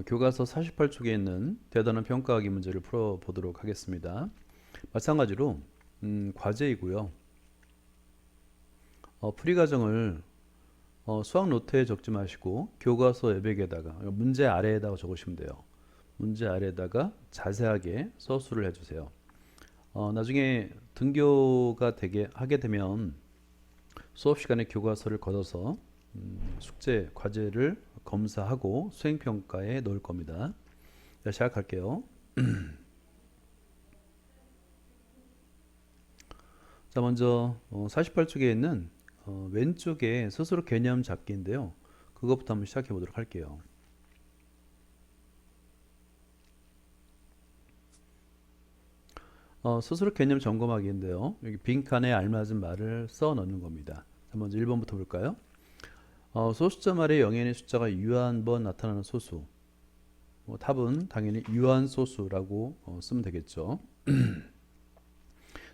교과서 48쪽에 있는 대단원 평가하기 문제를 풀어보도록 하겠습니다. 마찬가지로 과제이고요. 풀이 과정을 수학 노트에 적지 마시고 교과서 외백에다가 문제 아래에다가 적으시면 돼요. 문제 아래에다가 자세하게 서술을 해주세요. 나중에 등교가 하게 되면 수업 시간에 교과서를 걷어서 숙제, 과제를 검사하고 수행평가에 넣을 겁니다. 자, 시작할게요. 자, 먼저 48쪽에 있는 왼쪽에 스스로 개념 잡기인데요. 그것부터 한번 시작해 보도록 할게요. 스스로 개념 점검하기인데요. 여기 빈칸에 알맞은 말을 써 넣는 겁니다. 자, 먼저 1번부터 볼까요? 소수점 아래 0의 숫자가 유한 번 나타나는 소수. 답은 당연히 유한소수라고 쓰면 되겠죠.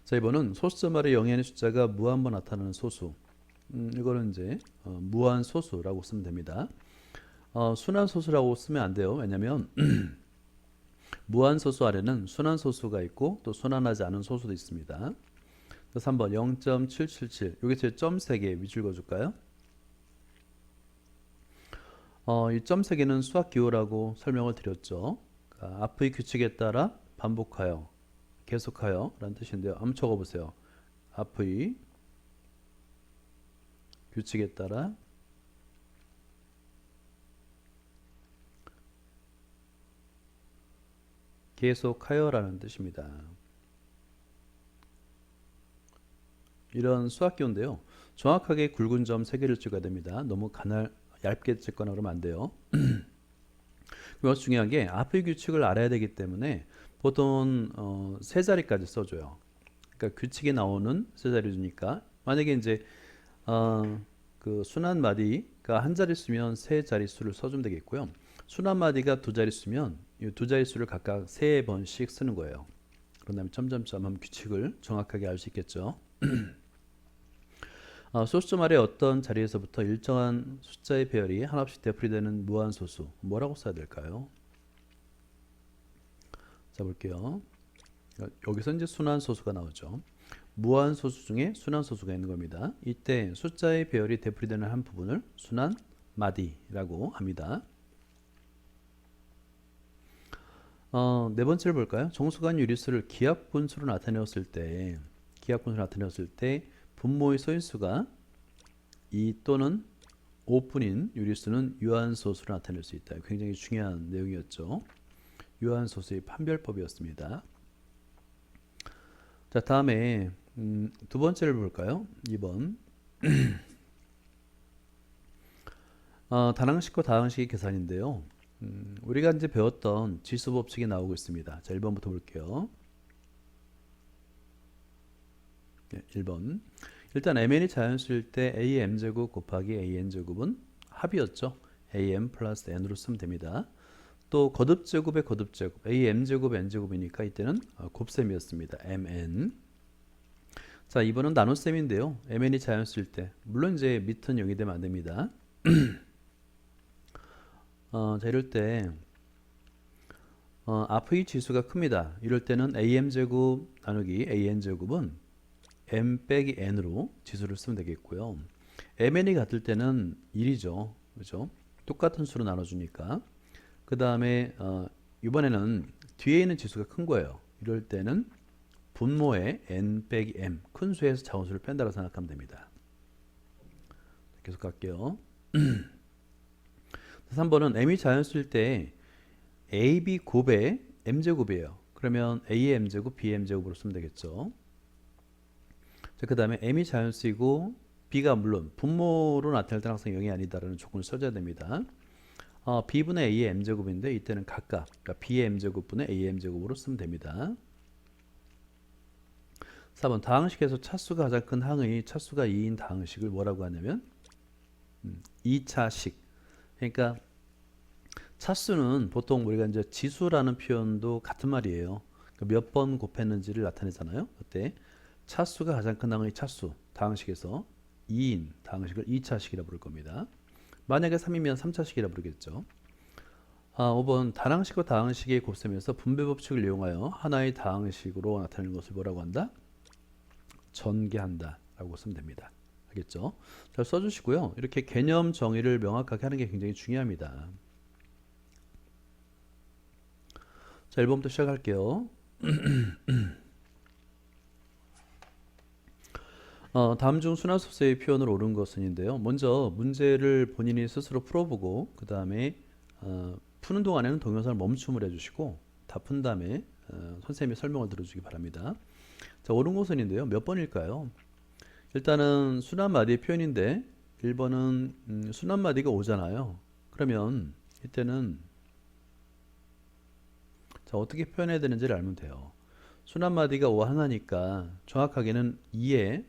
자, 이번은 소수점 아래 0의 숫자가 무한번 나타나는 소수. 이거는 이제 무한소수라고 쓰면 됩니다. 순환소수라고 쓰면 안 돼요. 왜냐면 무한소수 아래는 순환소수가 있고 또 순환하지 않은 소수도 있습니다. 3번 0.777 여기서 점 3개 밑줄 그어줄까요? 이 점 3개는 수학 기호라고 설명을 드렸죠. 그러니까 앞의 규칙에 따라 반복하여 계속하여 라는 뜻인데요. 한번 적어보세요. 앞의 규칙에 따라 계속하여 라는 뜻입니다. 이런 수학 기호인데요. 정확하게 굵은 점 3개를 찍어야 됩니다. 너무 얇게 찍거나 그러면 안 돼요. 그것이 중요한 게 앞의 규칙을 알아야 되기 때문에 보통 세 자리까지 써줘요. 그러니까 규칙에 나오는 세 자리 주니까 만약에 이제 그 순환 마디가 한 자릿수면 세 자릿수를 써주면 되겠고요. 순환 마디가 두 자릿수면 이 두 자릿수를 각각 3번씩 쓰는 거예요. 그런 다음에 점점점 하면 규칙을 정확하게 알 수 있겠죠. 소수점 아래 어떤 자리에서부터 일정한 숫자의 배열이 하나씩 되풀이되는 무한소수 뭐라고 써야 될까요? 자, 볼게요. 여기서 이제 순환소수가 나오죠. 무한소수 중에 순환소수가 있는 겁니다. 이때 숫자의 배열이 되풀이되는 한 부분을 순환마디라고 합니다. 네 번째를 볼까요? 정수간 유리수를 기하분수로 나타내었을 때 분모의 소인수가 2 또는 5분인 유리수는 유한소수로 나타낼 수 있다. 굉장히 중요한 내용이었죠. 유한소수의 판별법이었습니다. 자, 다음에 두 번째를 볼까요? 2번 단항식과 다항식의 계산인데요. 우리가 이제 배웠던 지수법칙이 나오고 있습니다. 자, 1번부터 볼게요. 1번 일단 mn이 자연수일 때 am제곱 곱하기 an제곱은 합이었죠. am 플러스 n으로 쓰면 됩니다. 또 거듭제곱의 거듭제곱 am제곱 n제곱이니까 이때는 곱셈이었습니다. mn. 자, 2번은 나눗셈인데요. mn이 자연수일 때 물론 이제 밑은 0이 되면 안 됩니다. 자, 이럴 때 앞의 지수가 큽니다. 이럴 때는 am제곱 나누기 an제곱은 m 빼기 n으로 지수를 쓰면 되겠고요. mn이 같을 때는 1이죠. 그죠? 똑같은 수로 나눠주니까. 그 다음에 이번에는 뒤에 있는 지수가 큰 거예요. 이럴 때는 분모에 n 빼기 m 큰 수에서 작은 수를 뺀다고 생각하면 됩니다. 계속 갈게요. 3번은 m이 자연수일 때 ab 곱의 m제곱이에요. 그러면 a의 m제곱 b의 m제곱으로 쓰면 되겠죠. 그 다음에 m이 자연수이고 b가 물론 분모로 나타낼 때는 항상 0이 아니다라는 조건을 써줘야 됩니다. b분의 a의 m제곱인데 이때는 각각 그러니까 b의 m제곱분의 a의 m제곱으로 쓰면 됩니다. 4번 다항식에서 차수가 가장 큰 항의 차수가 2인 다항식을 뭐라고 하냐면 2차식. 그러니까 차수는 보통 우리가 이제 지수라는 표현도 같은 말이에요. 그러니까 몇 번 곱했는지를 나타내잖아요. 그때 차수가 가장 큰 항의 차수 다항식에서 2인 다항식을 2차식이라 부를 겁니다. 만약에 3이면 3차식이라 부르겠죠. 5번 다항식과 다항식의 곱셈에서 분배 법칙을 이용하여 하나의 다항식으로 나타내는 것을 뭐라고 한다? 전개한다 라고 쓰면 됩니다. 알겠죠? 잘 써주시고요. 이렇게 개념 정의를 명확하게 하는 게 굉장히 중요합니다. 자, 1번부터 시작할게요. 다음 중 순환소수의 표현을 옳은 것은인데요. 먼저 문제를 본인이 스스로 풀어보고 그 다음에 푸는 동안에는 동영상을 멈춤을 해주시고 다 푼 다음에 선생님의 설명을 들어주기 바랍니다. 자, 옳은 것은인데요. 몇 번일까요? 일단은 순환마디의 표현인데 1번은 순환마디가 오잖아요. 그러면 이때는 자, 어떻게 표현해야 되는지를 알면 돼요. 순환마디가 오 하나니까 정확하게는 2에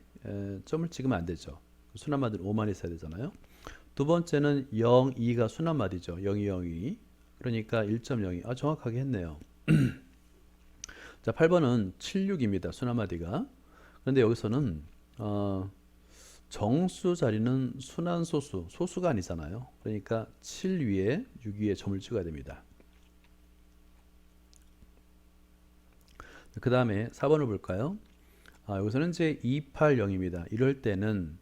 점을 찍으면 안 되죠. 순환마디는 5만 있어야 되잖아요. 두 번째는 0, 2가 순환마디죠. 0, 2, 0, 2. 그러니까 1.02. 정확하게 했네요. 자, 8번은 76입니다. 순환마디가. 그런데 여기서는 정수 자리는 순환소수, 소수가 아니잖아요. 그러니까 7 위에 6 위에 점을 찍어야 됩니다. 그 다음에 4번을 볼까요? 여기서는 이제 280입니다. 이럴 때는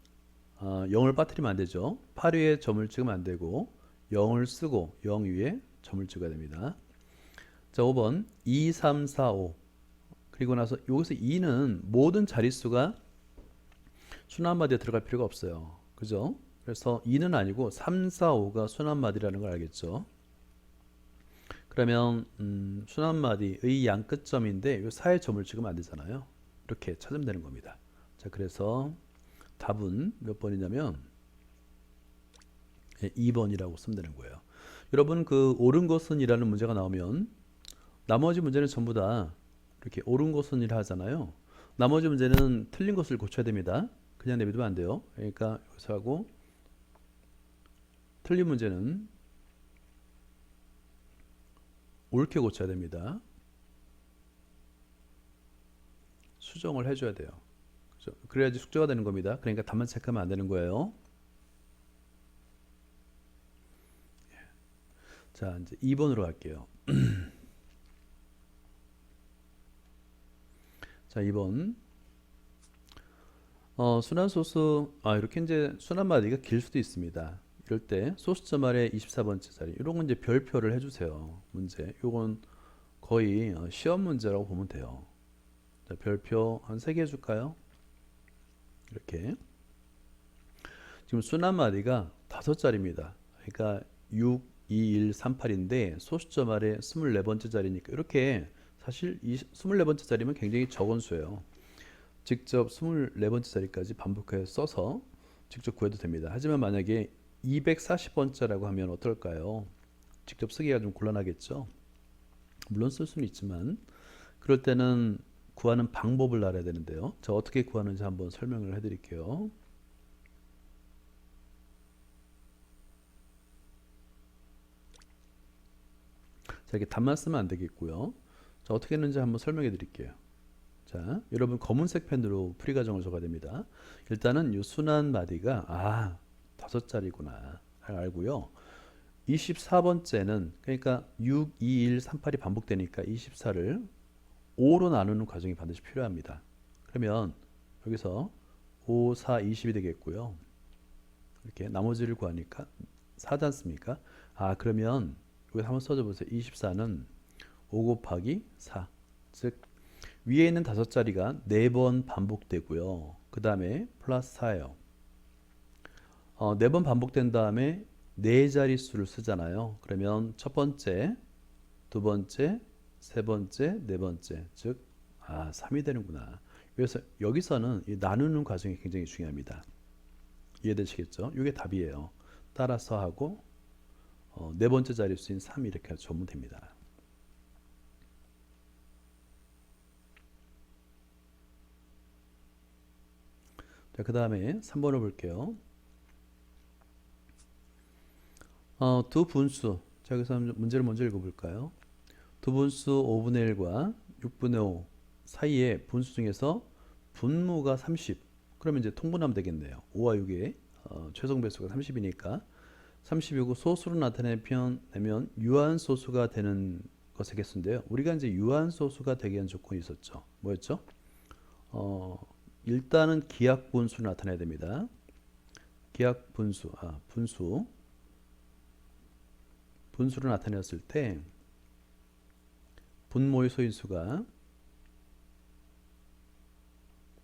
0을 빠뜨리면 안 되죠. 8 위에 점을 찍으면 안 되고 0을 쓰고 0 위에 점을 찍어야 됩니다. 자, 5번 2, 3, 4, 5 그리고 나서 여기서 2는 모든 자릿수가 순환마디에 들어갈 필요가 없어요. 그죠? 그래서 2는 아니고 3, 4, 5가 순환마디라는 걸 알겠죠? 그러면 순환마디의 양 끝점인데 이 4에 점을 찍으면 안 되잖아요. 이렇게 찾으면 되는 겁니다. 자, 그래서 답은 몇 번이냐면 2번이라고 쓰면 되는 거예요. 여러분 그 옳은 것은 이라는 문제가 나오면 나머지 문제는 전부 다 이렇게 옳은 것은 이라 하잖아요. 나머지 문제는 틀린 것을 고쳐야 됩니다. 그냥 내비두면 안 돼요. 그러니까 여기서 하고 틀린 문제는 옳게 고쳐야 됩니다. 수정을 해줘야 돼요. 그렇죠? 그래야지 숙제가 되는 겁니다. 그러니까 답만 체크하면 안 되는 거예요. 자, 이제 2번으로 갈게요. 자, 2번. 순환소수, 이렇게 이제 순환마디가 길 수도 있습니다. 이럴 때 소수점 아래 24번째 자리, 이런 건 이제 별표를 해주세요. 문제. 요건 거의 시험 문제라고 보면 돼요. 자, 별표 한 3개 해줄까요? 이렇게. 지금 순환마디가 5자리입니다. 그러니까 6, 2, 1, 3, 8인데 소수점 아래 24번째 자리니까 이렇게 사실 이 24번째 자리면 굉장히 적은 수예요. 직접 24번째 자리까지 반복해서 써서 직접 구해도 됩니다. 하지만 만약에 240번째라고 하면 어떨까요? 직접 쓰기가 좀 곤란하겠죠? 물론 쓸 수는 있지만 그럴 때는 구하는 방법을 알아야 되는데요. 자, 어떻게 구하는지 한번 설명을 해드릴게요. 자, 이렇게 답만 쓰면 안 되겠고요. 자, 어떻게 했는지 한번 설명해 드릴게요. 자, 여러분 검은색 펜으로 풀이 과정을 적어야 됩니다. 일단은 이 순환 마디가 5자리구나 알고요. 24번째는 그러니까 6, 2, 1, 3, 8이 반복되니까 24를 5로 나누는 과정이 반드시 필요합니다. 그러면 여기서 5, 4, 20이 되겠고요. 이렇게 나머지를 구하니까 4지 않습니까? 그러면 여기 한번 써줘 보세요. 24는 5 곱하기 4. 즉 위에 있는 5자리가 4번 반복되고요. 그 다음에 플러스 4예요. 4번 반복된 다음에 4자릿수를 쓰잖아요. 그러면 첫 번째, 두 번째, 세 번째, 네 번째. 즉 3이 되는구나. 그래서 여기서는 이 나누는 과정이 굉장히 중요합니다. 이해되시겠죠? 이게 답이에요. 따라서 하고 네 번째 자릿수인 3 이렇게 적으면 됩니다. 자, 그 다음에 3번을 볼게요. 두 분수. 자, 여기서 문제를 먼저 읽어볼까요? 두 분수 5분의 1과 6분의 5 사이에 분수 중에서 분모가 30. 그러면 이제 통분하면 되겠네요. 5와 6의 최종 배수가 30이니까 30이고 소수로 나타내면 유한소수가 되는 것의 개수인데요. 우리가 이제 유한소수가 되게 한 조건이 있었죠. 뭐였죠? 일단은 기하분수를 나타내야 됩니다. 기하분수, 분수를 나타냈을 때 분모의 소인수가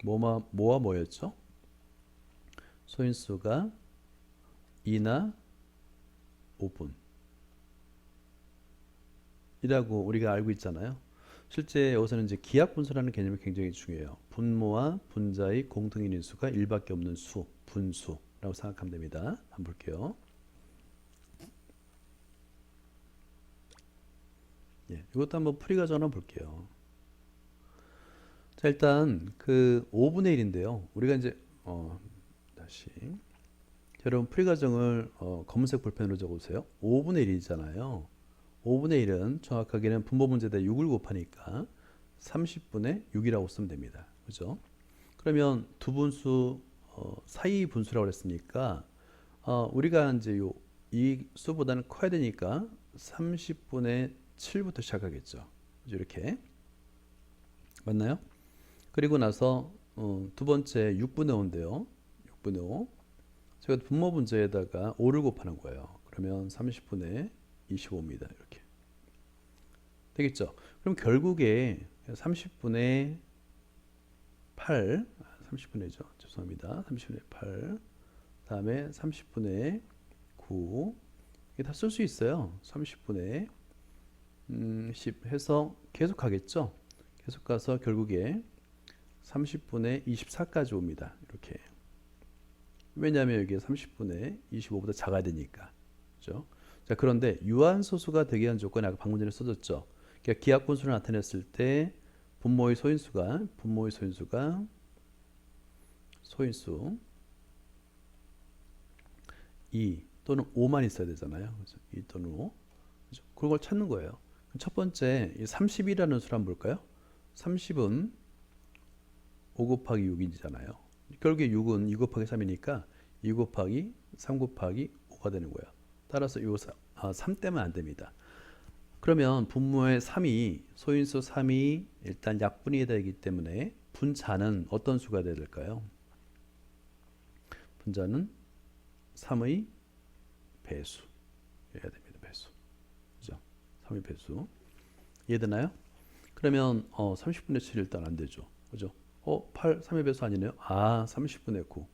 뭐와 뭐였죠? 소인수가 2나 5분 이라고 우리가 알고 있잖아요. 실제 여기서는 이제 기하분수라는 개념이 굉장히 중요해요. 분모와 분자의 공통인 인수가 1밖에 없는 수, 분수라고 생각하면 됩니다. 한번 볼게요. 예, 이것도 한번 풀이 과정 한번 볼게요. 자, 일단 그 5분의 1인데요. 우리가 이제 다시 여러분 풀이 과정을 검은색 볼펜으로 적어보세요. 5분의 1이잖아요. 5분의 1은 정확하게는 분모 문제에다 6을 곱하니까 30분의 6이라고 쓰면 됩니다. 그죠? 그러면 두 분수 사이 분수라고 그랬으니까 우리가 이제 이 수보다는 커야 되니까 30분의 7부터 시작하겠죠. 이렇게 맞나요? 그리고 나서 두 번째 6분의 5인데요. 6분의 5 제가 분모 분자에다가 5를 곱하는 거예요. 그러면 30분의 25입니다. 이렇게 되겠죠. 그럼 결국에 30분의 8 30분의죠. 죄송합니다. 30분의 8 다음에 30분의 9 이게 다 쓸 수 있어요. 30분의 10 해서 계속 가겠죠. 계속 가서 결국에 30분의 24까지 옵니다. 이렇게. 왜냐하면 여기에 30분의 25보다 작아야 되니까. 그죠? 자, 그런데 유한소수가 되게 한 조건이 아까 방금 전에 써졌죠. 그러니까 기하분수를 나타냈을 때 분모의 소인수 이 또는 5만 있어야 되잖아요. 그래서 2 또는 5. 그죠? 그걸 찾는 거예요. 첫 번째, 이 30이라는 수를 한번 볼까요? 30은 5 곱하기 6이잖아요. 결국에 6은 2 곱하기 3이니까 2 곱하기 3 곱하기 5가 되는 거예요. 따라서 이 3 떼면 안 됩니다. 그러면 분모의 3이 소인수 3이 일단 약분이 되기 때문에 분자는 어떤 수가 돼야 될까요? 분자는 3의 배수 해야 됩니다. 배수. 그죠? 3의 배수. 이해되나요? 그러면 30분의 7 일단 안 되죠. 그죠? 8 3의 배수 아니네요. 30분의 9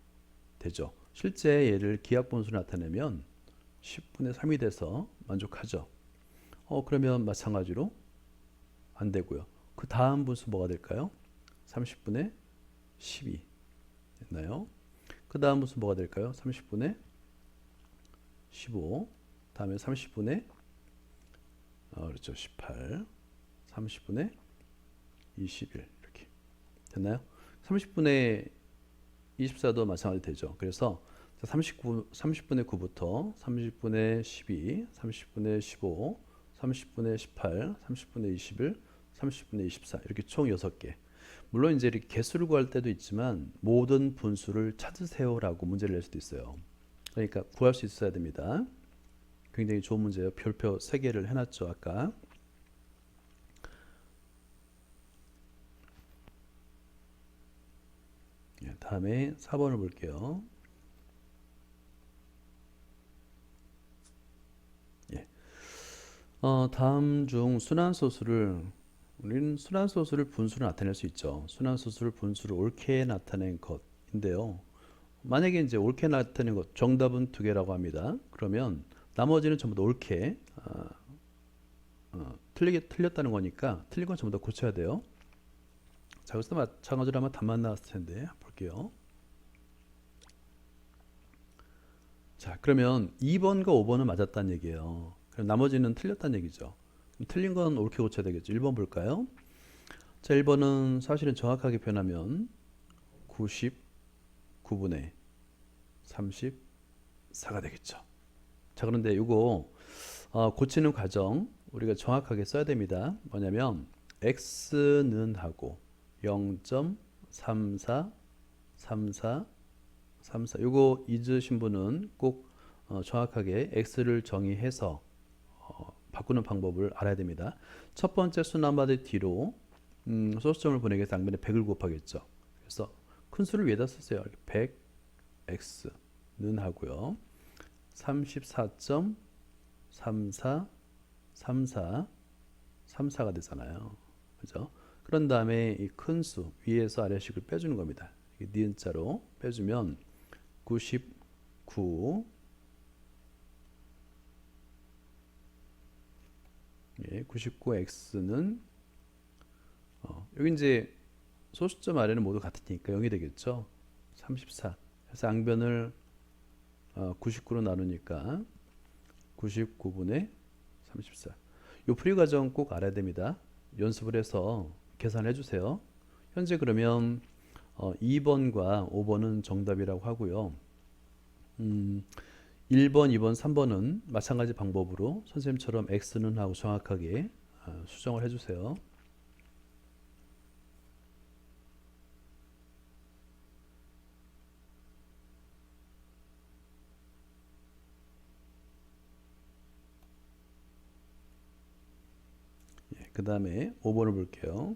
되죠. 실제 얘를 기하분수로 나타내면 10분의 3이 돼서 만족하죠. 그러면 마찬가지로 안 되고요. 그 다음 분수 뭐가 될까요? 30분의 12 됐나요? 그 다음 분수 뭐가 될까요? 30분의 15 다음에 30분의 그렇죠. 18 30분의 21 이렇게 됐나요? 30분의 24도 마찬가지 되죠. 그래서 30분의 9부터 30분의 12, 30분의 15, 30분의 18, 30분의 21, 30분의 24 이렇게 총 6개. 물론 이제 이렇게 개수를 구할 때도 있지만 모든 분수를 찾으세요라고 문제를 낼 수도 있어요. 그러니까 구할 수 있어야 됩니다. 굉장히 좋은 문제예요. 별표 3개를 해놨죠. 아까. 다음에 4번을 볼게요. 다음 중 우리는 순환소수를 분수로 나타낼 수 있죠. 순환소수를 분수로 옳게 나타낸 것인데요. 만약에 이제 옳게 나타낸 것, 정답은 2개라고 합니다. 그러면 나머지는 전부 다 옳게, 틀렸다는 거니까 틀린 건 전부 다 고쳐야 돼요. 자, 여기서 마찬가지로 아마 답만 나왔을 텐데, 볼게요. 자, 그러면 2번과 5번은 맞았다는 얘기예요. 그럼 나머지는 틀렸다는 얘기죠. 틀린 건 옳게 고쳐야 되겠죠. 1번 볼까요? 자, 1번은 사실은 정확하게 표현하면 99분의 34가 되겠죠. 자, 그런데 이거 고치는 과정 우리가 정확하게 써야 됩니다. 뭐냐면 x는 하고 0.34 34 34 이거 잊으신 분은 꼭 정확하게 x를 정의해서 바꾸는 방법을 알아야 됩니다. 첫 번째 순환마디 뒤로 소수점을 보내기 위해서 양변에 100을 곱하겠죠. 그래서 큰 수를 위에다 쓰세요. 100x는 하고요. 34.343434가 되잖아요. 그죠? 그런 다음에 이 큰 수 위에서 아래식을 빼주는 겁니다. 니은 자로 빼주면 99 99x는 여기 이제 소수점 아래는 모두 같으니까 0이 되겠죠. 34. 그래서 양변을 99로 나누니까 99분의 34. 요 풀이 과정 꼭 알아야 됩니다. 연습을 해서 계산해 주세요. 현재 그러면 2번과 5번은 정답이라고 하고요. 1번, 2번, 3번은 마찬가지 방법으로 선생님처럼 x는 하고 정확하게 수정을 해주세요. 그 다음에 5번을 볼게요.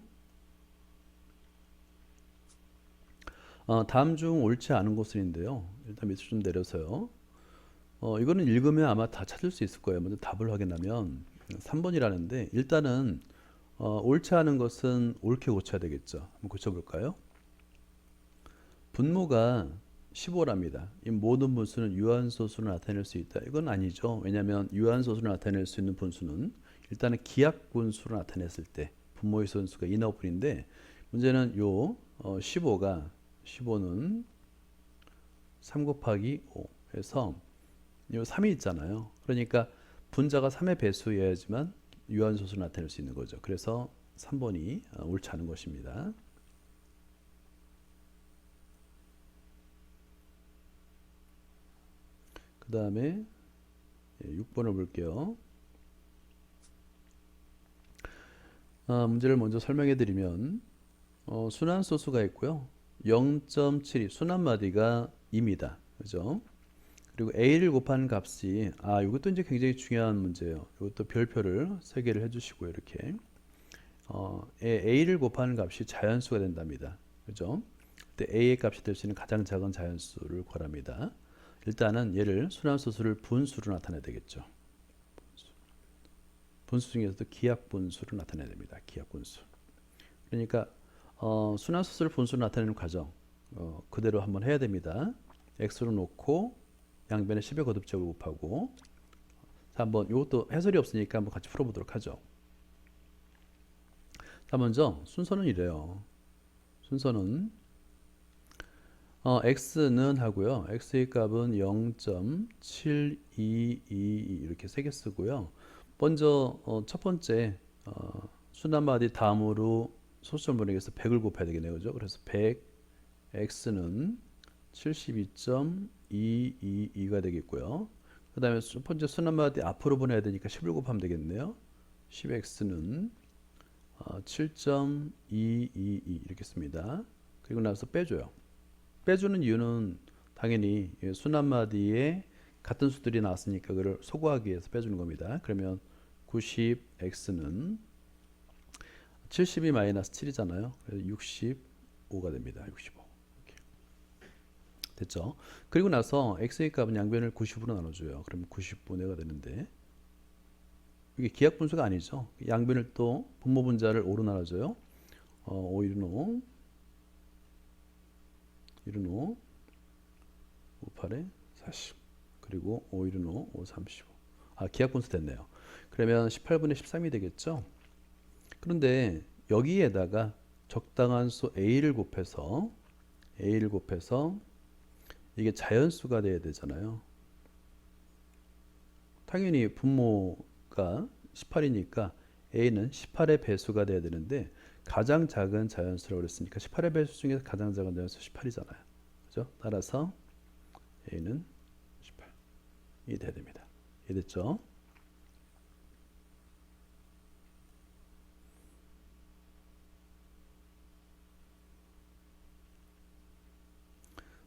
다음 중 옳지 않은 것은인데요. 일단 밑으로 좀 내려서요. 이거는 읽으면 아마 다 찾을 수 있을 거예요. 먼저 답을 확인하면 3번이라는데 일단은 옳지 않은 것은 옳게 고쳐야 되겠죠. 한번 고쳐볼까요? 분모가 15랍니다. 이 모든 분수는 유한소수를 나타낼 수 있다. 이건 아니죠. 왜냐하면 유한소수를 나타낼 수 있는 분수는 일단은 기하분수로 나타냈을 때 분모의 선수가 2 나올 뿐인데 문제는 요 15는 3 곱하기 5 해서 요 3이 있잖아요. 그러니까 분자가 3의 배수여야지만 유한소수를 나타낼 수 있는 거죠. 그래서 3번이 옳지 않은 것입니다. 그 다음에 6번을 볼게요. 문제를 먼저 설명해 드리면 순환소수가 있고요. 0.72 순환마디가 2입니다. 그죠? 그리고 a를 곱한 값이 이것도 이제 굉장히 중요한 문제예요. 이것도 별표를 3개를 해주시고요. 이렇게 a를 곱하는 값이 자연수가 된답니다. 그죠? 그때 a의 값이 될 수 있는 가장 작은 자연수를 구합니다. 일단은 얘를 순환소수를 분수로 나타내야 되겠죠. 분수 중에서도 기하분수를 나타내야 됩니다. 기하분수. 그러니까 순환소수를 분수로 나타내는 과정 그대로 한번 해야 됩니다. x로 놓고 양변에 10의 거듭적을 곱하고 자, 한번 이것도 해설이 없으니까 한번 같이 풀어보도록 하죠. 자, 먼저 순서는 이래요. 순서는 x는 하고요. x의 값은 0.722 이렇게 3개 쓰고요. 먼저 첫 번째 순환마디 다음으로 소수점 보내기에서 100을 곱해야 되겠네요. 그죠? 그래서 100 x는 72.222가 되겠고요. 그 다음에 첫 번째 순환마디 앞으로 보내야 되니까 10을 곱하면 되겠네요. 10x는 7.222 이렇게 씁니다. 그리고 나서 빼줘요. 빼주는 이유는 당연히 순환마디에 같은 수들이 나왔으니까 그걸 소거하기 위해서 빼주는 겁니다. 그러면 90x는 72 마이너스 7이잖아요. 그래서 65가 됩니다. 65. 이렇게. 됐죠? 그리고 나서 x의 값은 양변을 90으로 나눠줘요. 그러면 90분의가 되는데 이게 기하분수가 아니죠. 양변을 또 분모 분자를 5로 나눠줘요. 5, 1은 5, 1은 5, 5, 8에 40. 그리고 5, 1은 5, 5, 35. 기하분수 됐네요. 그러면 18분의 13이 되겠죠. 그런데 여기에다가 적당한 수 a를 곱해서 이게 자연수가 돼야 되잖아요. 당연히 분모가 18이니까 a는 18의 배수가 돼야 되는데 가장 작은 자연수라고 그랬으니까 18의 배수 중에서 가장 작은 자연수 18이잖아요. 그죠? 따라서 a는 18이 돼야 됩니다. 이해됐죠?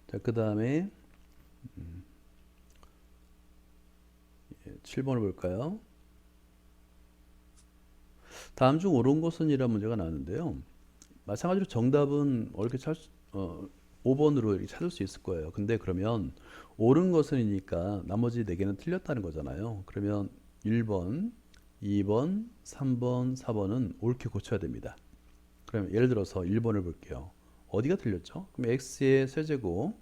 자, 그 다음에 7번을 볼까요? 다음 중 옳은 것은 이란 문제가 나왔는데요. 마찬가지로 정답은 이렇게 5번으로 이렇게 찾을 수 있을 거예요. 근데 그러면 옳은 것은이니까 나머지 4개는 틀렸다는 거잖아요. 그러면 1번, 2번, 3번, 4번은 옳게 고쳐야 됩니다. 그럼 예를 들어서 1번을 볼게요. 어디가 틀렸죠? 그럼 x의 세제곱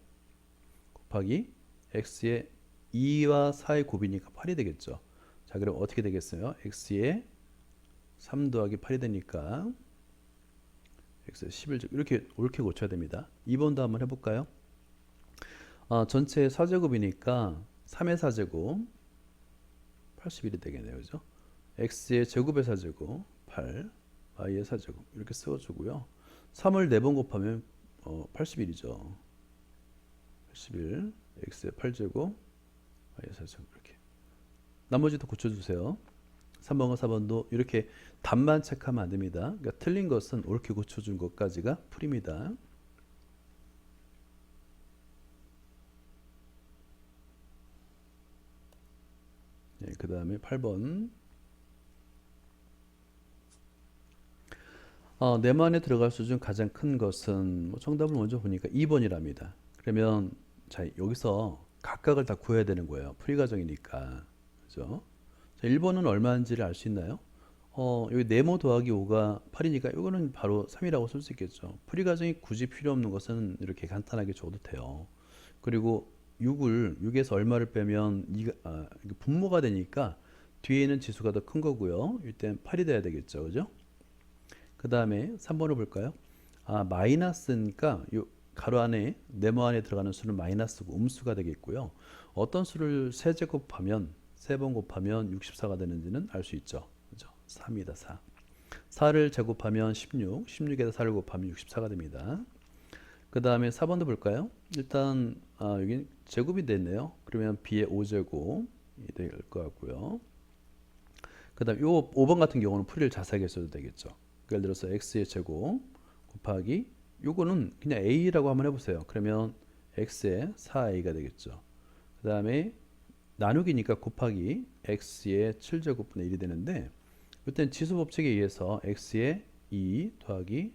곱하기 x의 2와 4의 곱이니까 8이 되겠죠. 자, 그럼 어떻게 되겠어요? x의 3 더하기 8이 되니까 x의 11제곱 이렇게 옳게 고쳐야 됩니다. 2번도 한번 해볼까요? 전체 4제곱이니까 3의 4제곱 81이 되겠네요. 그죠? x의 제곱의 4제곱 8 y의 4제곱 이렇게 써주고요. 3을 4번 곱하면 81이죠. 81 x의 8제곱 y의 4제곱 이렇게 나머지도 고쳐주세요. 3번과 4번도 이렇게 답만 체크하면 안 됩니다. 그러니까 틀린 것은 옳게 고쳐준 것까지가 풀입니다. 네, 그 다음에 8번. 네모안에 들어갈 수 중 가장 큰 것은 정답을 먼저 보니까 2번이랍니다. 그러면 자, 여기서 각각을 다 구해야 되는 거예요. 풀이 과정이니까. 그죠? 자, 1번은 얼마인지를 알 수 있나요? 여기 네모 더하기 5가 8이니까 이거는 바로 3이라고 쓸 수 있겠죠. 풀이 과정이 굳이 필요 없는 것은 이렇게 간단하게 줘도 돼요. 그리고 6에서 얼마를 빼면 이게 분모가 되니까 뒤에 있는 지수가 더 큰 거고요. 이때 8이 돼야 되겠죠. 그죠? 그 다음에 3번을 볼까요? 마이너스니까 요 가로 안에 네모 안에 들어가는 수는 마이너스고 음수가 되겠고요. 어떤 수를 세제곱하면 3번 곱하면 64가 되는지는 알 수 있죠. 그죠? 3이다 4. 4를 제곱하면 16, 16에다 4를 곱하면 64가 됩니다. 그 다음에 4번도 볼까요? 일단 여기 제곱이 됐네요. 그러면 b의 5제곱이 될 것 같고요. 그 다음 요 5번 같은 경우는 풀이를 자세하게 써도 되겠죠. 예를 들어서 x의 제곱 곱하기 요거는 그냥 a라고 한번 해보세요. 그러면 x의 4a가 되겠죠. 그 다음에 나누기니까 곱하기 x의 7제곱분의 1이 되는데 이때는 지수법칙에 의해서 x의 2 더하기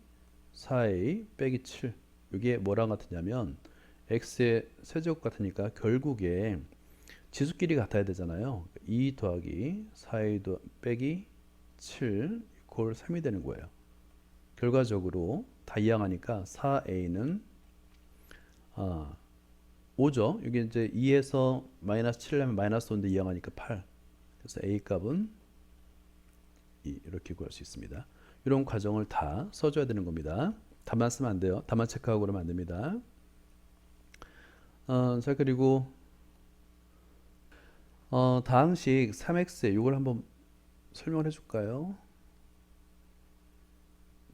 4a 빼기 7 이게 뭐랑 같으냐면 x의 세제곱 같으니까 결국에 지수끼리 같아야 되잖아요. 2 더하기 4a 빼기 7 이퀄 3이 되는 거예요. 결과적으로 다 이항하니까 4a는 5죠. 여기 이제 2에서 마이너스 7을 하면 마이너스 5인데 이항하니까 8. 그래서 a 값은 2 이렇게 구할 수 있습니다. 이런 과정을 다 써줘야 되는 겁니다. 답만 쓰면 안 돼요. 답만 체크하고 그러면 안 됩니다. 자, 그리고 다항식 3x 이걸 한번 설명을 해줄까요?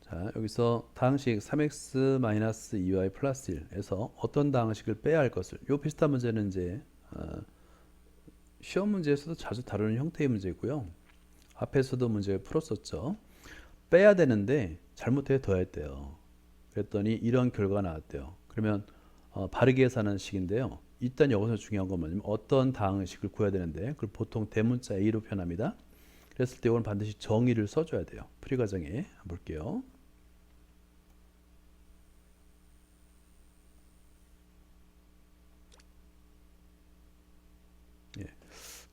자, 여기서 다항식 3x-2y 플러스 1에서 어떤 다항식을 빼야 할 것을 요 비슷한 문제는 이제 시험 문제에서도 자주 다루는 형태의 문제고요. 앞에서도 문제를 풀었었죠. 빼야 되는데 잘못해 더했대요. 그랬더니 이런 결과가 나왔대요. 그러면 바르게 계산하는 식인데요. 일단 여기서 중요한 건 뭐냐면 어떤 다항식을 구해야 되는데 그걸 보통 대문자 A로 표현합니다. 그랬을 때 이건 반드시 정의를 써줘야 돼요. 풀이 과정에 볼게요. 예.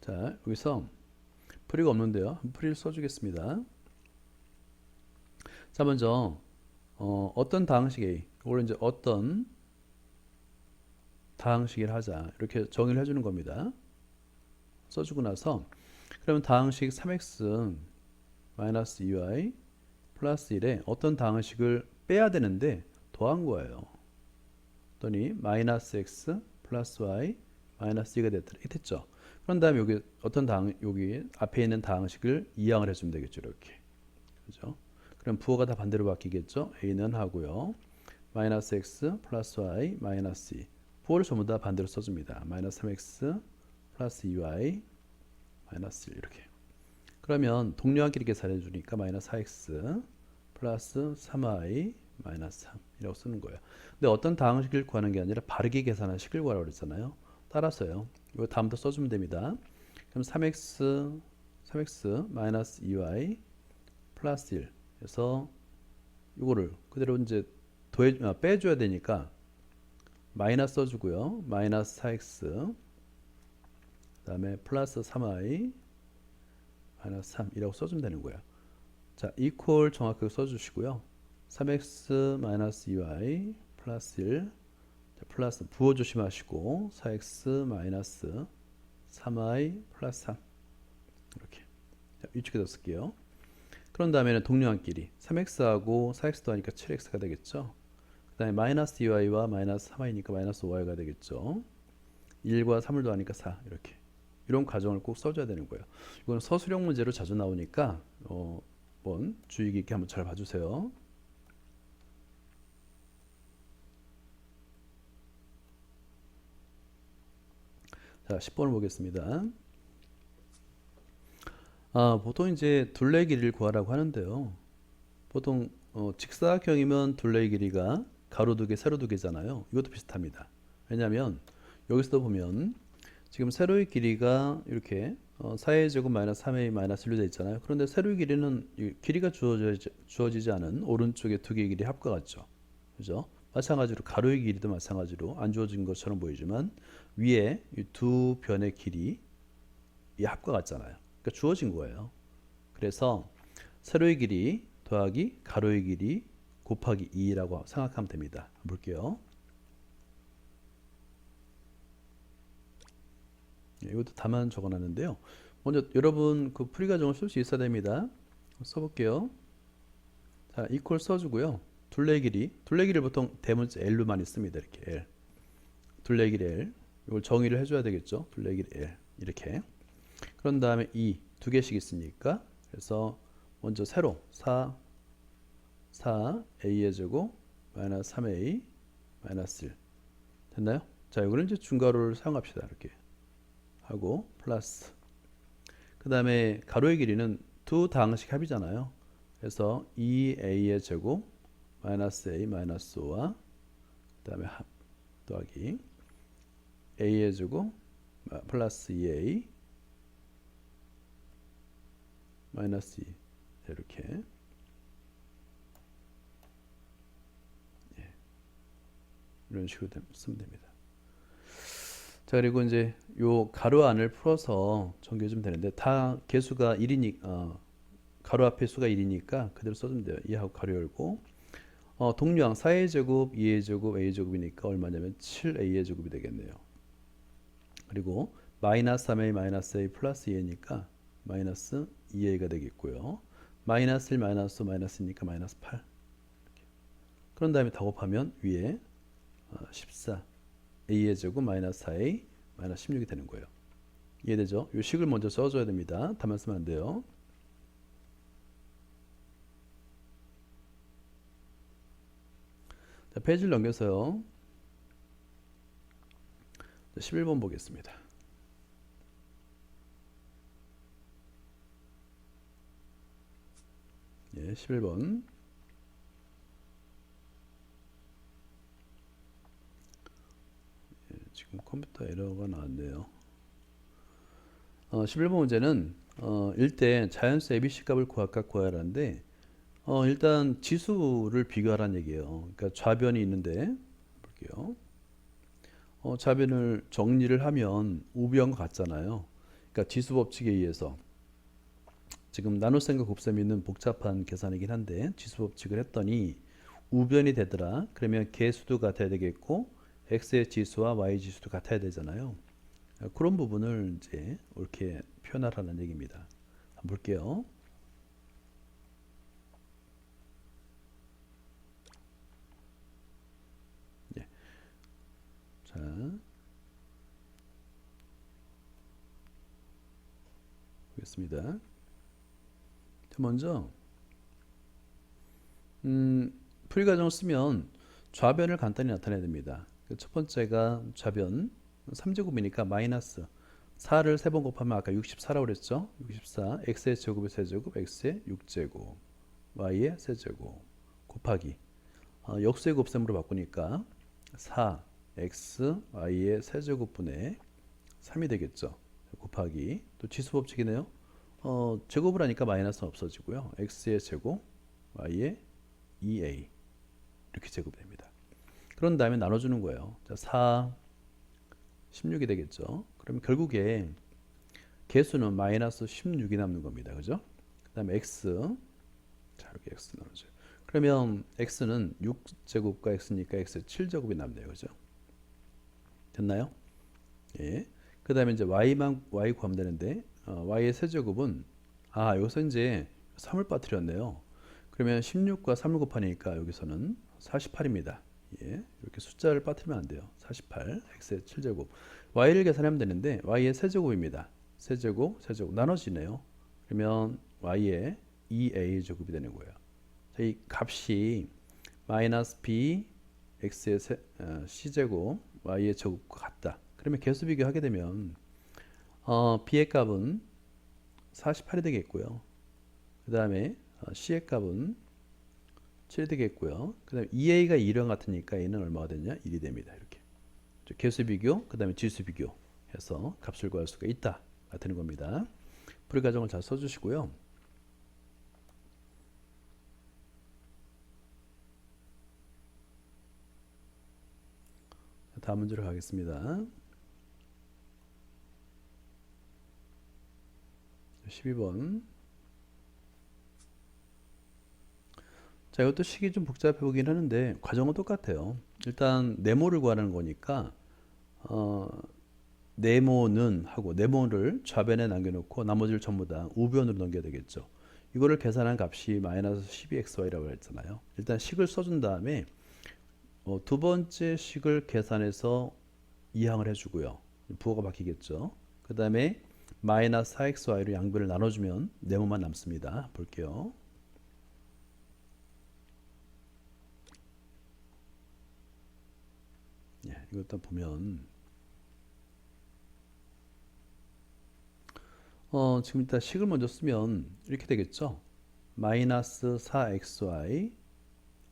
자, 여기서 풀이가 없는데요. 풀이를 써주겠습니다. 자, 먼저 어떤 다항식 A, 이걸 이제 어떤 다항식을 하자 이렇게 정의를 해주는 겁니다. 써주고 나서 그러면 다항식 3x 마이너스 2y 플러스 1에 어떤 다항식을 빼야 되는데 더한 거예요. 그랬더니 마이너스 x 플러스 y 마이너스 2가 됐더라. 이렇게 됐죠. 그런 다음에 여기 어떤 여기 앞에 있는 다항식을 이항을 해주면 되겠죠. 이렇게. 그죠? 그럼 부호가 다 반대로 바뀌겠죠. a는 하고요. 마이너스 x 플러스 y 마이너스 2. 부호를 전부 다 반대로 써줍니다. 마이너스 3x 플러스 2y 마이너스 1 이렇게. 그러면 동료한끼리 계산해 주니까 마이너스 4x 플러스 3y 마이너스 3 이라고 쓰는 거예요. 근데 어떤 다항식을 구하는 게 아니라 바르게 계산한 식을 구하라고 그랬잖아요. 따라서요. 이거 다음부터 써주면 됩니다. 그럼 3x 마이너스 2y 플러스 1 해서 이거를 그대로 이제 빼줘야 되니까 마이너스 써주고요. 마이너스 4x 그 다음에 플러스 3y 마이너스 3이라고 써주면 되는 거예요. 자, 이퀄 정확하게 써주시고요. 3x 마이너스 2y 플러스 1 자, 플러스 부호 조심하시고 4x 마이너스 3y 플러스 3 이렇게 자, 이쪽에다 쓸게요. 그런 다음에는 동료한 길이 3x하고 4x 더하니까 7x가 되겠죠. 그 다음에 마이너스 2y와 마이너스 3y니까 마이너스 5y가 되겠죠. 1과 3을 더하니까 4 이렇게 이런 과정을 꼭 써줘야 되는 거예요. 이건 서술형 문제로 자주 나오니까 한번 주의 깊게 한번 잘 봐주세요. 자, 10번을 보겠습니다. 보통 이제 둘레 길이를 구하라고 하는데요. 보통 직사각형이면 둘레 길이가 가로 두 개, 세로 두 개잖아요. 이것도 비슷합니다. 왜냐하면 여기서도 보면 지금 세로의 길이가 이렇게 4의 제곱 마이너스 3의 마이너스 1로 되어 있잖아요. 그런데 세로의 길이는 길이가 주어지지 않은 오른쪽의 두 개의 길이 합과 같죠. 그죠? 마찬가지로 가로의 길이도 마찬가지로 안 주어진 것처럼 보이지만 위에 이 두 변의 길이 이 합과 같잖아요. 그러니까 주어진 거예요. 그래서 세로의 길이 더하기 가로의 길이 곱하기 2라고 생각하면 됩니다. 볼게요. 이것도 다만 적어놨는데요. 먼저 여러분 그 풀이 과정을 쓸 수 있어야 됩니다. 써볼게요. 자, 이퀄 써주고요. 둘레 길이를 보통 대문자 L로 많이 씁니다. 이렇게 L. 둘레 길이 L. 이걸 정의를 해줘야 되겠죠. 둘레 길이 L. 이렇게. 그런 다음에 2. 두 개씩 있으니까. 그래서 먼저 세로 4A의 제곱 마이너스 3A 마이너스 1. 됐나요? 자, 이거는 이제 중괄호를 사용합시다. 이렇게. 하고 플러스 그 다음에 가로의 길이는 두 다항식 합이잖아요. 그래서 2a의 제곱 마이너스 a 마이너스 5와 그 다음에 합 더하기 a의 제곱 플러스 2a 마이너스 2 이렇게 이런 식으로 쓰면 됩니다. 자, 그리고 이제 요 가로 안을 풀어서 정리해주면 되는데 다 개수가 1이니까 가로 앞에 수가 1이니까 그대로 써주면 돼요. 이하고 가로 열고 동류항 4a 제곱 2a 제곱 a 제곱이니까 얼마냐면 7a의 제곱이 되겠네요. 그리고 마이너스 3a 마이너스 a 플러스 2a니까 마이너스 2a가 되겠고요. 마이너스 1 마이너스 5 마이너스니까 마이너스 8 이렇게. 그런 다음에 다 곱하면 위에 14 a의 제곱 마이너스 4a 마이너스 16이 되는 거예요. 이해되죠? 이 식을 먼저 써줘야 됩니다. 다만 쓰면 안 돼요. 자, 페이지를 넘겨서요. 11번 보겠습니다. 예, 11번. 지금 컴퓨터 에러가 나왔네요. 11번 문제는 일대 자연수 ABC 값을 각각 구하라는데 일단 지수를 비교하라는 얘기예요. 그러니까 좌변이 있는데 볼게요. 좌변을 정리를 하면 우변과 같잖아요. 그러니까 지수 법칙에 의해서 지금 나눗셈과 곱셈이 있는 복잡한 계산이긴 한데 지수 법칙을 했더니 우변이 되더라. 그러면 개수도 같아야 되겠고 x의 지수와 y 지수도 같아야 되잖아요. 그런 부분을 이제 이렇게 표현하라는 얘기입니다. 한번 볼게요. 예. 자, 보겠습니다. 먼저 풀이 과정을 쓰면 좌변을 간단히 나타내야 됩니다. 첫 번째가 좌변 3제곱이니까 마이너스 4를 3번 곱하면 아까 64라고 그랬죠. 64 x의 제곱의 세제곱 x의 6제곱 y의 세제곱 곱하기 역수의 곱셈으로 바꾸니까 4x y의 세제곱분의 3이 되겠죠. 곱하기 또 지수 법칙이네요. 제곱을 하니까 마이너스는 없어지고요. x의 제곱, y의 2a 이렇게 제곱됩니다. 그런 다음에 나눠주는 거예요. 자, 4, 16이 되겠죠. 그러면 결국에 개수는 마이너스 16이 남는 겁니다. 그죠? 그 다음에 x, 자 이렇게 x 나눠줘요. 그러면 x는 6제곱과 x니까 x의 7제곱이 남네요. 그죠? 됐나요? 예. 그 다음에 이제 y 구하면 되는데 y의 세제곱은 여기서 이제 3을 빠뜨렸네요. 그러면 16과 3을 곱하니까 여기서는 48입니다. 예. 이렇게 숫자를 빠뜨리면 안 돼요. 48 x의 7제곱 y를 계산하면 되는데 y의 세제곱입니다. 세제곱 세제곱 나눠지네요. 그러면 y의 2a 제곱이 되는 거예요. 자, 이 값이 마이너스 b x의 c제곱 y의 제곱과 같다. 그러면 개수 비교하게 되면 b의 값은 48이 되겠고요. 그 다음에 c의 값은 7이 되겠고요. 그 다음에 2a가 2랑 같으니까 a는 얼마가 되냐? 1이 됩니다. 이렇게 개수 비교, 그 다음에 지수 비교 해서 값을 구할 수가 있다 되는 겁니다. 풀이 과정을 잘 써주시고요. 다음 문제로 가겠습니다. 12번. 자, 이것도 식이 좀 복잡해 보긴 하는데 과정은 똑같아요. 일단 네모를 구하는 거니까 네모는 하고 네모를 좌변에 남겨놓고 나머지를 전부 다 우변으로 넘겨야 되겠죠. 이거를 계산한 값이 마이너스 12xy라고 했잖아요. 일단 식을 써준 다음에 두 번째 식을 계산해서 이항을 해주고요. 부호가 바뀌겠죠. 그 다음에 마이너스 4xy로 양변을 나눠주면 네모만 남습니다. 볼게요. 예, 이것도 보면 지금 일단 식을 먼저 쓰면 이렇게 되겠죠. 마이너스 4xy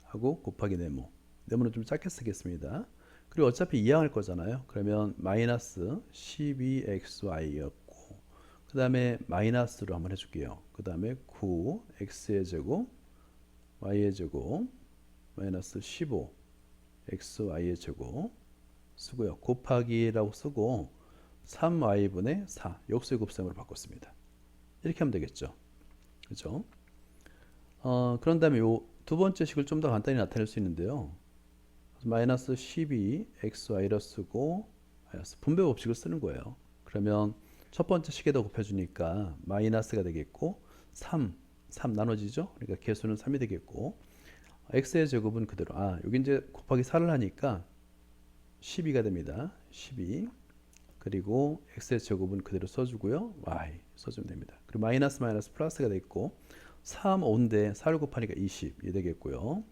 하고 곱하기 네모. 네모는 좀 짧게 쓰겠습니다. 그리고 어차피 이항할 거잖아요. 그러면 마이너스 12xy였고 그 다음에 마이너스로 한번 해줄게요. 그 다음에 9 x의 제곱 y의 제곱 마이너스 15 xy의 제곱 쓰고요. 곱하기라고 쓰고 3y분의 4 역수의 곱셈으로 바꿨습니다. 이렇게 하면 되겠죠. 그렇죠? 그런 다음에 요 두 번째 식을 좀 더 간단히 나타낼 수 있는데요. 마이너스 12 xy를 쓰고 마이너스 분배 법칙을 쓰는 거예요. 그러면 첫 번째 식에다 곱해주니까 마이너스가 되겠고 3 나눠지죠. 그러니까 개수는 3이 되겠고 x의 제곱은 그대로 여기 이제 곱하기 4를 하니까 12가 됩니다. 12 그리고 x의 제곱은 그대로 써주고요. y 써주면 됩니다. 그리고 마이너스 플러스가 됐고 3, 5인데 4를 곱하니까 20이 되겠고요.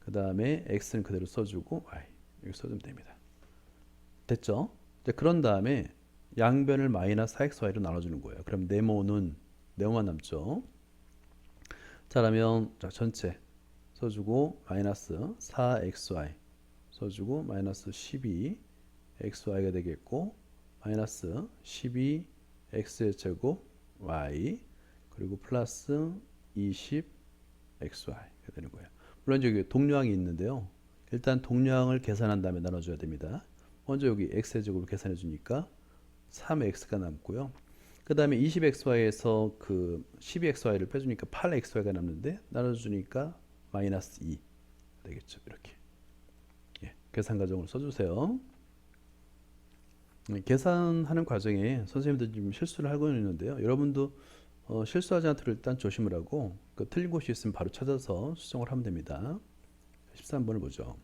그 다음에 x는 그대로 써주고 y 여기 써주면 됩니다. 됐죠? 이제 그런 다음에 양변을 마이너스 4xy로 나눠주는 거예요. 그럼 네모만 남죠. 자 그러면 전체 써주고 마이너스 4xy 써주고 마이너스 12xy가 되겠고 마이너스 12x의 제곱 y 그리고 플러스 20xy가 되는 거예요. 물론 여기 동류항이 있는데요. 일단 동류항을 계산한 다음에 나눠줘야 됩니다. 먼저 여기 x의 제곱을 계산해 주니까 3x가 남고요. 그 다음에 20xy에서 그 12xy를 빼주니까 8xy가 남는데 나눠주니까 마이너스 2 되겠죠. 이렇게 계산 과정을 써주세요. 계산하는 과정에 선생님들 좀 실수를 하고 있는데요. 여러분도 실수하지 않도록 일단 조심을 하고 틀린 곳이 있으면 바로 찾아서 수정을 하면 됩니다. 13번을 보죠.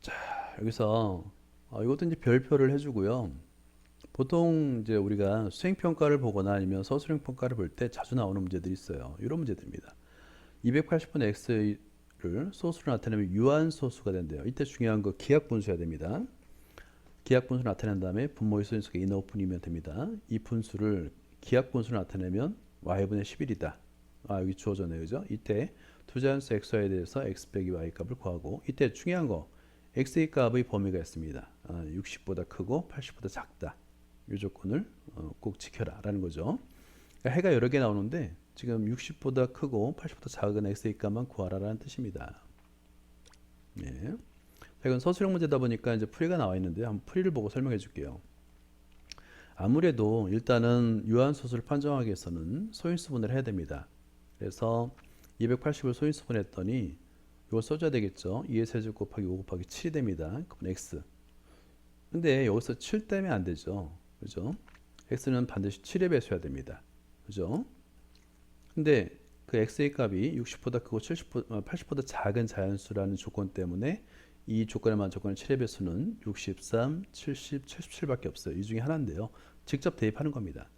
자, 여기서 이것도 이제 별표를 해주고요. 보통 이제 우리가 수행평가를 보거나 아니면 서술형평가를 볼 때 자주 나오는 문제들이 있어요. 이런 문제들입니다. 280분의 x를 소수로 나타내면 유한소수가 된대요. 이때 중요한 거 기하분수해야 됩니다. 기하분수 나타낸 다음에 분모의 소인수가 인하분이면 됩니다. 이 분수를 기하분수로 나타내면 y분의 11이다. 여기 주어졌네요. 그죠? 이때 두 자연수 xy에 대해서 x 빼기 y 값을 구하고 이때 중요한 거 x의 값의 범위가 있습니다. 60보다 크고 80보다 작다. 이 조건을 꼭 지켜라 라는 거죠. 그러니까 해가 여러 개 나오는데 지금 60보다 크고 80보다 작은 x의 값만 구하라 라는 뜻입니다. 예. 자, 이건 서술형 문제다 보니까 이제 풀이가 나와 있는데 한번 풀이를 보고 설명해 줄게요. 아무래도 일단은 유한소수를 판정하기 위해서는 소인수분해를 해야 됩니다. 그래서 280을 소인수분했더니 이걸 써줘야 되겠죠. 2의 세제곱 곱하기 5 곱하기 7이 됩니다. 그럼 x. 근데 여기서 7 때문에 안 되죠. 그죠? x는 반드시 7의 배수여야 됩니다. 그죠? 근데 그 x의 값이 60보다 크고 80보다 작은 자연수라는 조건 때문에 이 조건에 맞는 조건의 7의 배수는 63, 70, 77밖에 없어요. 이 중에 하나인데요. 직접 대입하는 겁니다.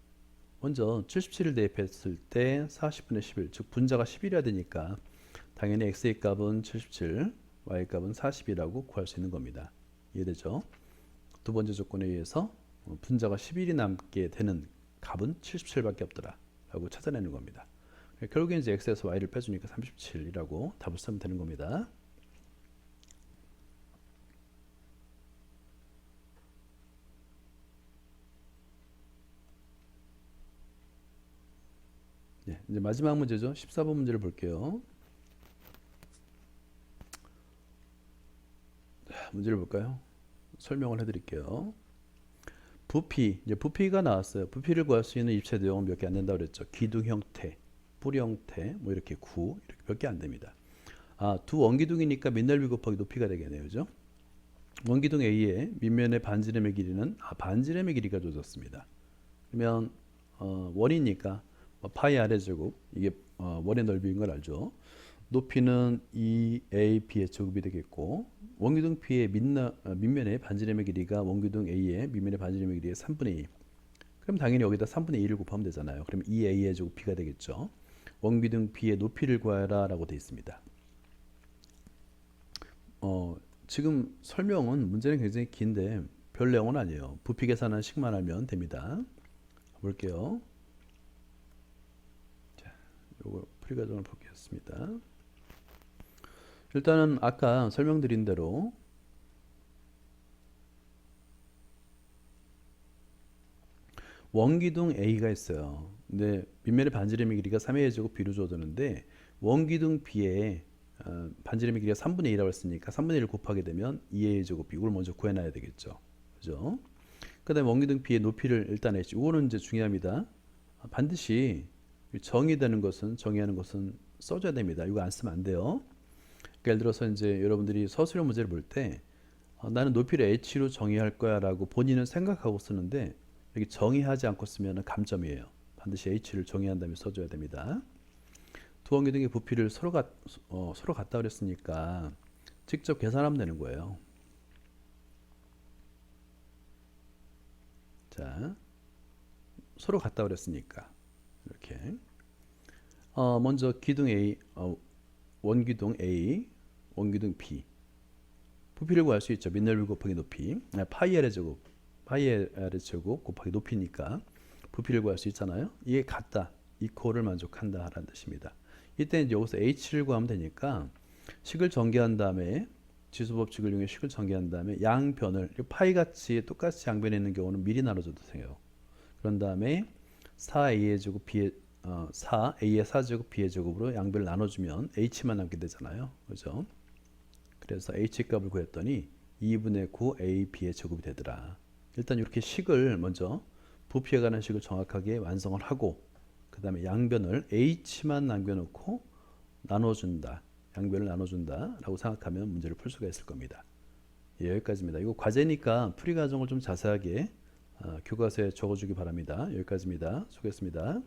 먼저 77을 대입했을 때 40분의 11, 즉 분자가 11이어야 되니까 당연히 x의 값은 77, y의 값은 40이라고 구할 수 있는 겁니다. 이해되죠? 두 번째 조건에 의해서 분자가 11이 남게 되는 값은 77밖에 없더라 라고 찾아내는 겁니다. 결국엔 이제 x에서 y를 빼주니까 37이라고 답을 쓰면 되는 겁니다. 네, 이제 마지막 문제죠. 14번 문제를 볼게요. 문제를 볼까요? 설명을 해드릴게요. 부피, 이제 부피가 나왔어요. 부피를 구할 수 있는 입체 내용은 몇 개 안 된다고 그랬죠. 기둥 형태, 뿌리 형태, 뭐 이렇게 구, 이렇게 몇 개 안 됩니다. 두 원기둥이니까 밑넓이 곱하기 높이가 되겠네요. 그죠? 원기둥 A의 밑면의 반지름의 길이는 반지름의 길이가 주어졌습니다. 그러면 원이니까 파이 아래 제곱, 이게 원의 넓이인 걸 알죠. 높이는 2AB의 제곱이 되겠고 원기둥 B의 밑면의 반지름의 길이가 원기둥 A의 밑면의 반지름의 길이의 3분의 2. 그럼 당연히 여기다 3분의 2를 곱하면 되잖아요. 그럼 2A의 제곱 B가 되겠죠. 원기둥 B의 높이를 구하라 라고 되어 있습니다. 지금 설명은 문제는 굉장히 긴데 별 내용은 아니에요. 부피 계산한 식만 알면 됩니다. 볼게요. 자, 요거 풀이 과정을 보겠습니다. 일단은 아까 설명드린 대로 원기둥 A가 있어요. 근데 밑면의 반지름의 길이가 3A의 제곱 B로 주어졌는데 원기둥 B의 반지름의 길이가 3분의 2라고 했으니까 3분의 1을 곱하게 되면 2A의 제곱 B, 이걸 먼저 구해놔야 되겠죠. 그죠? 그 다음에 원기둥 B의 높이를 일단 했죠. 이거는 이제 중요합니다. 반드시 정의되는 것은, 정의하는 것은 써줘야 됩니다. 이거 안 쓰면 안 돼요. 그러니까 예를 들어서 이제 여러분들이 서술형 문제를 볼 때 나는 높이를 h로 정의할 거야 라고 본인은 생각하고 쓰는데 여기 정의하지 않고 쓰면 감점이에요. 반드시 h를 정의한 다음에 써줘야 됩니다. 두 원기둥의 부피를 서로 같다 그랬으니까 직접 계산하면 되는 거예요. 자, 서로 같다 그랬으니까 이렇게 먼저 기둥 A, 원기둥 A, 원기둥 B 부피를 구할 수 있죠. 밑넓이 곱하기 높이, 파이 L의 제곱, 파이 L의 제곱 곱하기 높이니까 부피를 구할 수 있잖아요. 이게 같다, 이퀄을 만족한다 라는 뜻입니다. 이때 이제 여기서 h를 구하면 되니까 식을 전개한 다음에 지수법칙을 이용해 식을 전개한 다음에 양변을 파이같이 똑같이 양변에 있는 경우는 미리 나눠줘도 돼요. 그런 다음에 4a의 제곱 b의 4a의 4제곱 b의 제곱으로 양변을 나눠주면 h만 남게 되잖아요. 그죠? 그래서 h 값을 구했더니 2분의 9 a b의 제곱이 되더라. 일단 이렇게 식을 먼저 부피에 관한 식을 정확하게 완성을 하고 그 다음에 양변을 h만 남겨놓고 나눠준다. 양변을 나눠준다 라고 생각하면 문제를 풀 수가 있을 겁니다. 예, 여기까지입니다. 이거 과제니까 풀이 과정을 좀 자세하게 교과서에 적어주기 바랍니다. 여기까지입니다. 수고했습니다.